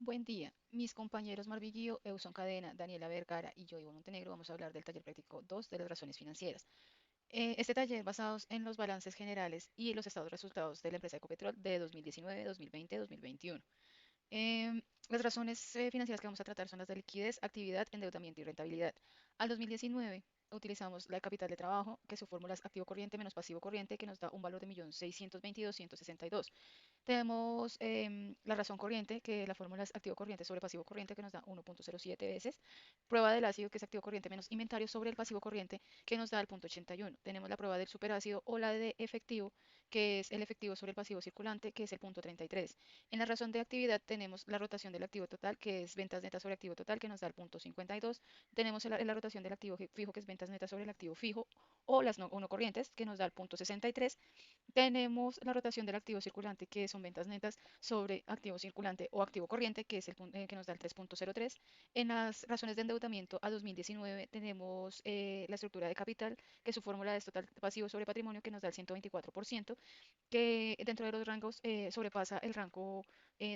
Buen día. Mis compañeros Marvin Guío, Euson Cadena, Daniela Vergara y yo, Ivo Montenegro, vamos a hablar del taller práctico 2 de las razones financieras. Este taller basados en los balances generales y los estados resultados de la empresa Ecopetrol de 2019, 2020, 2021. Las razones financieras que vamos a tratar son las de liquidez, actividad, endeudamiento y rentabilidad. Al 2019 utilizamos la capital de trabajo, que su fórmula es activo corriente menos pasivo corriente, que nos da un valor de 1.622.162. Tenemos la razón corriente, que la fórmula es activo corriente sobre pasivo corriente, que nos da 1.07 veces. Prueba del ácido, que es activo corriente menos inventario sobre el pasivo corriente, que nos da el 0.81. Tenemos la prueba del superácido o la de efectivo, que es el efectivo sobre el pasivo circulante, que es el 0.33. En la razón de actividad tenemos la rotación del activo total, que es ventas netas sobre activo total, que nos da el 0.52. Tenemos la rotación del activo fijo, que es ventas netas sobre el activo fijo, o las no corrientes, que nos da el 0.63. Tenemos la rotación del activo circulante, que son ventas netas sobre activo circulante o activo corriente, que es que nos da el 3.03. En las razones de endeudamiento a 2019 tenemos la estructura de capital, que su fórmula es total pasivo sobre patrimonio, que nos da el 124%, que dentro de los rangos sobrepasa el rango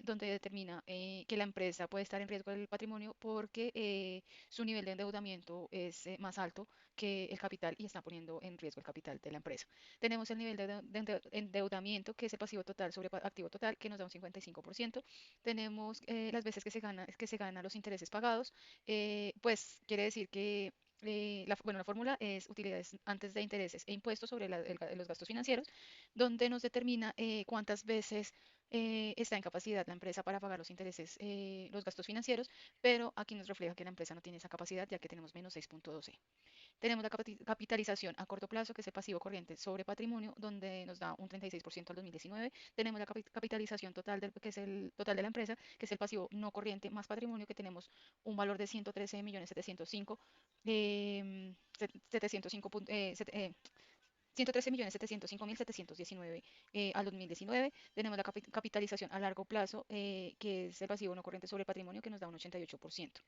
donde determina que la empresa puede estar en riesgo del patrimonio porque su nivel de endeudamiento es más alto que el capital y está poniendo en riesgo el capital de la empresa. Tenemos el nivel de endeudamiento, que es el pasivo total sobre activo total, que nos da un 55%. Tenemos las veces que se gana los intereses pagados, pues quiere decir que bueno, la fórmula es utilidades antes de intereses e impuestos sobre los gastos financieros, donde nos determina cuántas veces está en capacidad la empresa para pagar los intereses, los gastos financieros, pero aquí nos refleja que la empresa no tiene esa capacidad ya que tenemos menos 6.12. Tenemos la capitalización a corto plazo, que es el pasivo corriente sobre patrimonio, donde nos da un 36% al 2019. Tenemos la capitalización total, que es el total de la empresa, que es el pasivo no corriente más patrimonio, que tenemos un valor de 113.705, eh, 705, 113.705.719 al 2019. Tenemos la capitalización a largo plazo, que es el pasivo no corriente sobre patrimonio, que nos da un 88%.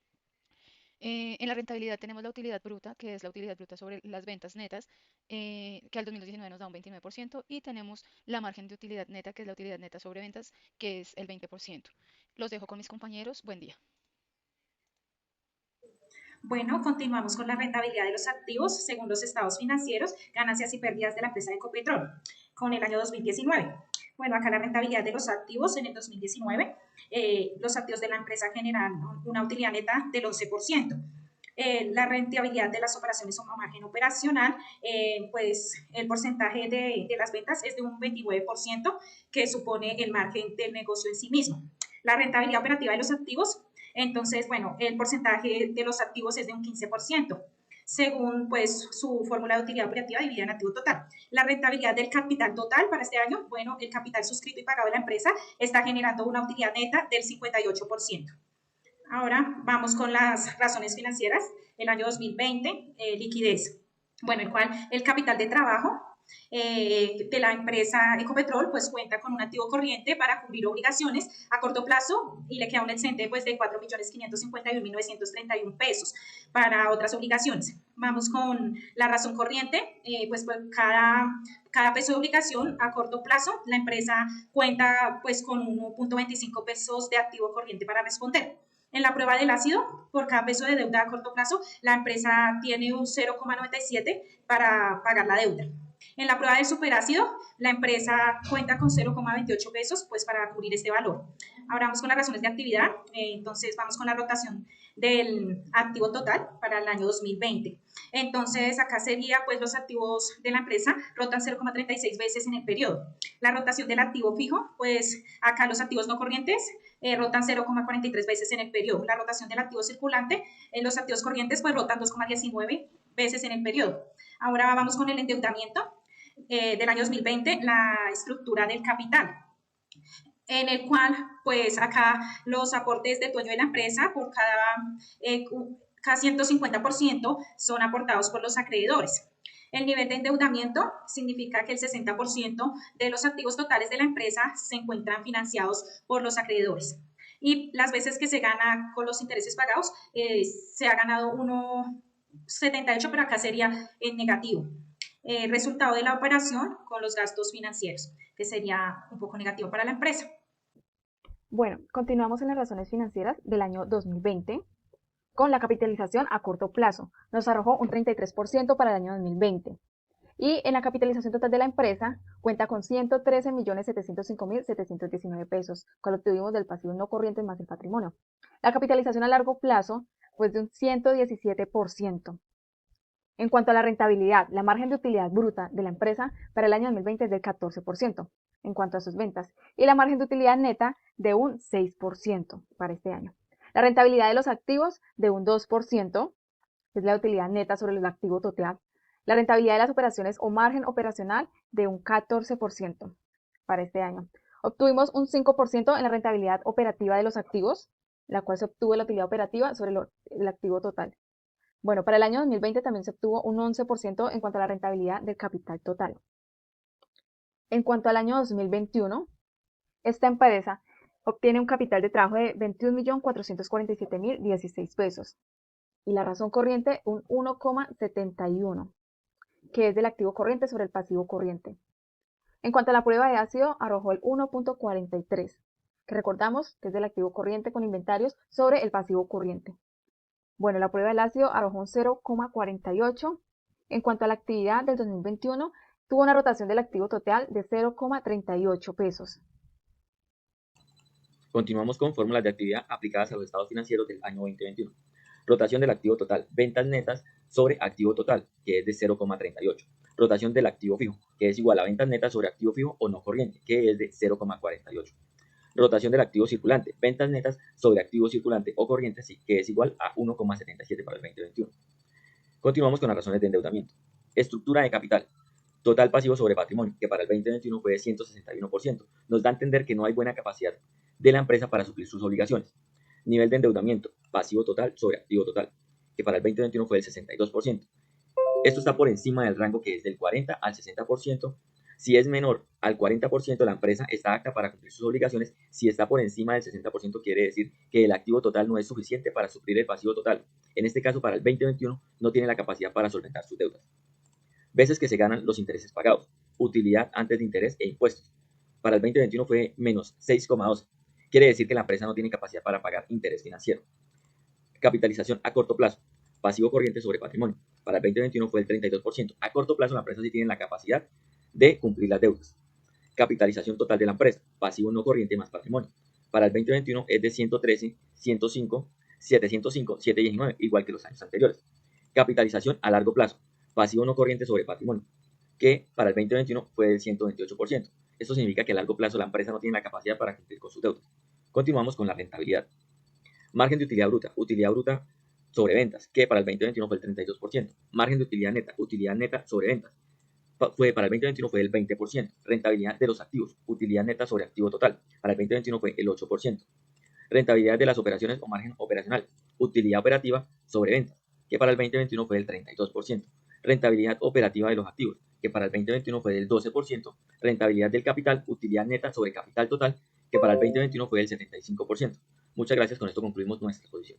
En la rentabilidad tenemos la utilidad bruta, que es la utilidad bruta sobre las ventas netas, que al 2019 nos da un 29%, y tenemos la margen de utilidad neta, que es la utilidad neta sobre ventas, que es el 20%. Los dejo con mis compañeros. Buen día. Bueno, continuamos con la rentabilidad de los activos según los estados financieros, ganancias y pérdidas de la empresa de Ecopetrol con el año 2019. Bueno, acá la rentabilidad de los activos en el 2019, los activos de la empresa generan una utilidad neta del 11%. La rentabilidad de las operaciones o margen operacional, pues el porcentaje de las ventas es de un 29%, que supone el margen del negocio en sí mismo. La rentabilidad operativa de los activos, entonces, bueno, el porcentaje de los activos es de un 15%, según pues su fórmula de utilidad operativa dividida en activo total. La rentabilidad del capital total para este año, bueno, el capital suscrito y pagado de la empresa está generando una utilidad neta del 58%. Ahora vamos con las razones financieras. El año 2020, liquidez. Bueno, el capital de trabajo de la empresa Ecopetrol pues cuenta con un activo corriente para cubrir obligaciones a corto plazo y le queda un excedente pues de 4.551.931 pesos para otras obligaciones. Vamos con la razón corriente, pues por cada peso de obligación a corto plazo la empresa cuenta pues con 1.25 pesos de activo corriente para responder. En la prueba del ácido, por cada peso de deuda a corto plazo, la empresa tiene un 0,97 para pagar la deuda. En la prueba del superácido, la empresa cuenta con 0,28 pesos pues, para cubrir este valor. Ahora vamos con las razones de actividad. Entonces, vamos con la rotación del activo total para el año 2020. Entonces, acá sería, pues, los activos de la empresa rotan 0,36 veces en el periodo. La rotación del activo fijo, pues, acá los activos no corrientes rotan 0,43 veces en el periodo. La rotación del activo circulante, los activos corrientes, pues, rotan 2,19 veces en el periodo. Ahora vamos con el endeudamiento del año 2020, la estructura del capital, en el cual, pues acá los aportes del dueño de la empresa por cada 150% son aportados por los acreedores. El nivel de endeudamiento significa que el 60% de los activos totales de la empresa se encuentran financiados por los acreedores. Y las veces que se gana con los intereses pagados, se ha ganado 1,78, pero acá sería en negativo. Resultado de la operación con los gastos financieros, que sería un poco negativo para la empresa. Bueno, continuamos en las razones financieras del año 2020 con la capitalización a corto plazo. Nos arrojó un 33% para el año 2020. Y en la capitalización total de la empresa cuenta con 113.705.719 pesos, con lo que tuvimos del pasivo no corriente más el patrimonio. La capitalización a largo plazo fue de un 117%. En cuanto a la rentabilidad, la margen de utilidad bruta de la empresa para el año 2020 es del 14% en cuanto a sus ventas y la margen de utilidad neta de un 6% para este año. La rentabilidad de los activos de un 2%, que es la utilidad neta sobre el activo total. La rentabilidad de las operaciones o margen operacional de un 14% para este año. Obtuvimos un 5% en la rentabilidad operativa de los activos, la cual se obtuvo la utilidad operativa sobre el activo total. Bueno, para el año 2020 también se obtuvo un 11% en cuanto a la rentabilidad del capital total. En cuanto al año 2021, esta empresa obtiene un capital de trabajo de 21.447.016 pesos y la razón corriente un 1,71, que es del activo corriente sobre el pasivo corriente. En cuanto a la prueba de ácido, arrojó el 1,43, que recordamos que es del activo corriente con inventarios sobre el pasivo corriente. Bueno, la prueba del ácido arrojó un 0,48. En cuanto a la actividad del 2021, tuvo una rotación del activo total de 0,38 pesos. Continuamos con fórmulas de actividad aplicadas a los estados financieros del año 2021. Rotación del activo total, ventas netas sobre activo total, que es de 0,38. Rotación del activo fijo, que es igual a ventas netas sobre activo fijo o no corriente, que es de 0,48. Rotación del activo circulante, ventas netas sobre activo circulante o corriente, sí, que es igual a 1,77 para el 2021. Continuamos con las razones de endeudamiento. Estructura de capital. Total pasivo sobre patrimonio, que para el 2021 fue de 161%. Nos da a entender que no hay buena capacidad de la empresa para suplir sus obligaciones. Nivel de endeudamiento, pasivo total sobre activo total, que para el 2021 fue del 62%. Esto está por encima del rango que es del 40 al 60%. Si es menor al 40%, la empresa está apta para cumplir sus obligaciones. Si está por encima del 60%, quiere decir que el activo total no es suficiente para suplir el pasivo total. En este caso, para el 2021, no tiene la capacidad para solventar sus deudas. Veces que se ganan los intereses pagados. Utilidad antes de interés e impuestos. Para el 2021 fue menos 6,12. Quiere decir que la empresa no tiene capacidad para pagar interés financiero. Capitalización a corto plazo. Pasivo corriente sobre patrimonio. Para el 2021 fue el 32%. A corto plazo la empresa sí tiene la capacidad de cumplir las deudas. Capitalización total de la empresa. Pasivo no corriente más patrimonio. Para el 2021 es de 113, 105, 705, 719, igual que los años anteriores. Capitalización a largo plazo. Pasivo no corriente sobre patrimonio, que para el 2021 fue del 128%. Esto significa que a largo plazo la empresa no tiene la capacidad para cumplir con sus deudas. Continuamos con la rentabilidad. Margen de utilidad bruta sobre ventas, que para el 2021 fue el 32%. Margen de utilidad neta sobre ventas, para el 2021 fue del 20%. Rentabilidad de los activos, utilidad neta sobre activo total, para el 2021 fue el 8%. Rentabilidad de las operaciones o margen operacional, utilidad operativa sobre ventas, que para el 2021 fue del 32%. Rentabilidad operativa de los activos, que para el 2021 fue del 12%. Rentabilidad del capital, utilidad neta sobre capital total, que para el 2021 fue del 75%. Muchas gracias, con esto concluimos nuestra exposición.